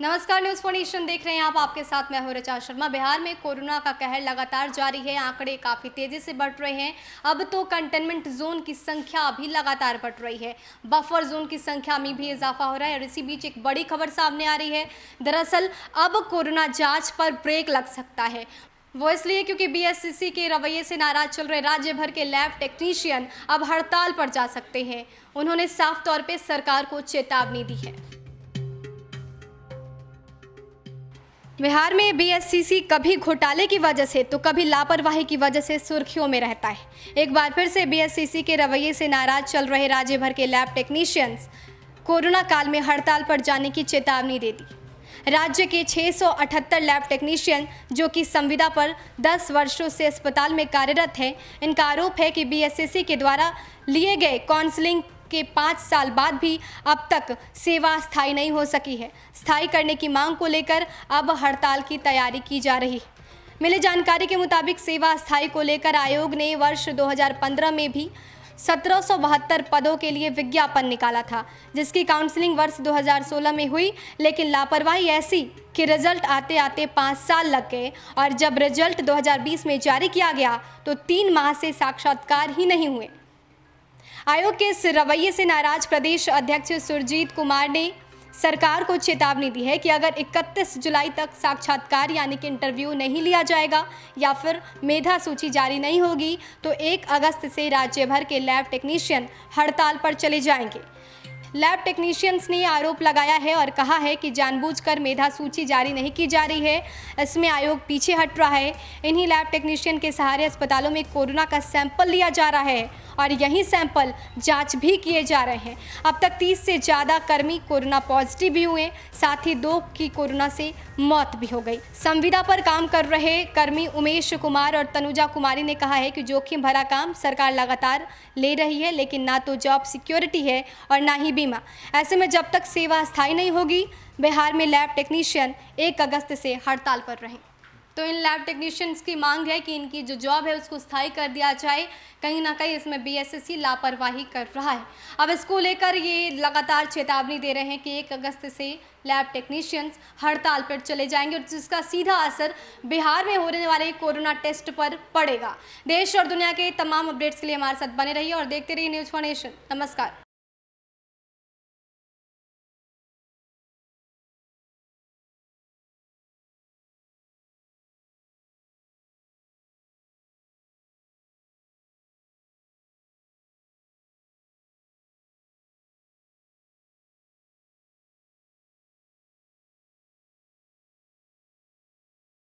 नमस्कार, news for nation देख रहे हैं आप। आपके साथ मैं हूं ऋचा शर्मा। बिहार में कोरोना का कहर लगातार जारी है। आंकड़े काफ़ी तेज़ी से बढ़ रहे हैं। अब तो कंटेनमेंट जोन की संख्या भी लगातार बढ़ रही है। बफर जोन की संख्या में भी इजाफा हो रहा है और इसी बीच एक बड़ी खबर सामने आ रही है। दरअसल अब कोरोना जाँच पर ब्रेक लग सकता है। वो इसलिए क्योंकि बीएससीसी के रवैये से नाराज चल रहे राज्य भर के लैब टेक्नीशियन अब हड़ताल पर जा सकते हैं। उन्होंने साफ तौर पर सरकार को चेतावनी दी है। बिहार में बीएससीसी कभी घोटाले की वजह से तो कभी लापरवाही की वजह से सुर्खियों में रहता है। एक बार फिर से बीएससीसी के रवैये से नाराज चल रहे राज्य भर के लैब टेक्नीशियंस कोरोना काल में हड़ताल पर जाने की चेतावनी दे दी। राज्य के 678 लैब टेक्नीशियन जो कि संविदा पर 10 वर्षों से अस्पताल में कार्यरत हैं, इनका आरोप है कि बीएससीसी के द्वारा लिए गए काउंसलिंग के 5 साल बाद भी अब तक सेवा स्थायी नहीं हो सकी है। स्थायी करने की मांग को लेकर अब हड़ताल की तैयारी की जा रही है। मिली जानकारी के मुताबिक सेवा स्थायी को लेकर आयोग ने वर्ष 2015 में भी 1772 पदों के लिए विज्ञापन निकाला था, जिसकी काउंसलिंग वर्ष 2016 में हुई, लेकिन लापरवाही ऐसी कि रिजल्ट आते आते 5 साल लग गए और जब रिजल्ट 2020 में जारी किया गया तो 3 माह से साक्षात्कार ही नहीं हुए। आयोग के इस रवैये से नाराज प्रदेश अध्यक्ष सुरजीत कुमार ने सरकार को चेतावनी दी है कि अगर 31 जुलाई तक साक्षात्कार यानी कि इंटरव्यू नहीं लिया जाएगा या फिर मेधा सूची जारी नहीं होगी तो 1 अगस्त से राज्य भर के लैब टेक्नीशियन हड़ताल पर चले जाएंगे। लैब टेक्नीशियंस ने आरोप लगाया है और कहा है कि जानबूझकर मेधा सूची जारी नहीं की जा रही है, इसमें आयोग पीछे हट रहा है। इन्हीं लैब टेक्नीशियन के सहारे अस्पतालों में कोरोना का सैंपल लिया जा रहा है और यही सैंपल जांच भी किए जा रहे हैं। अब तक 30 से ज़्यादा कर्मी कोरोना पॉजिटिव भी हुए, साथ ही 2 की कोरोना से मौत भी हो गई। संविदा पर काम कर रहे कर्मी उमेश कुमार और तनुजा कुमारी ने कहा है कि जोखिम भरा काम सरकार लगातार ले रही है, लेकिन ना तो जॉब सिक्योरिटी है और ना ही बीमा। ऐसे में जब तक सेवा स्थायी नहीं होगी, बिहार में लैब टेक्नीशियन 1 अगस्त से हड़ताल पर रहें। तो इन लैब टेक्नीशियंस की मांग है कि इनकी जो जॉब है उसको स्थायी कर दिया जाए। कहीं ना कहीं इसमें बीएससीसी लापरवाही कर रहा है। अब इसको लेकर ये लगातार चेतावनी दे रहे हैं कि 1 अगस्त से लैब टेक्नीशियंस हड़ताल पर चले जाएंगे और जिसका सीधा असर बिहार में होने वाले कोरोना टेस्ट पर पड़ेगा। देश और दुनिया के तमाम अपडेट्स के लिए हमारे साथ बने रहिए और देखते रहिए न्यूज़ फॉर नेशन। नमस्कार।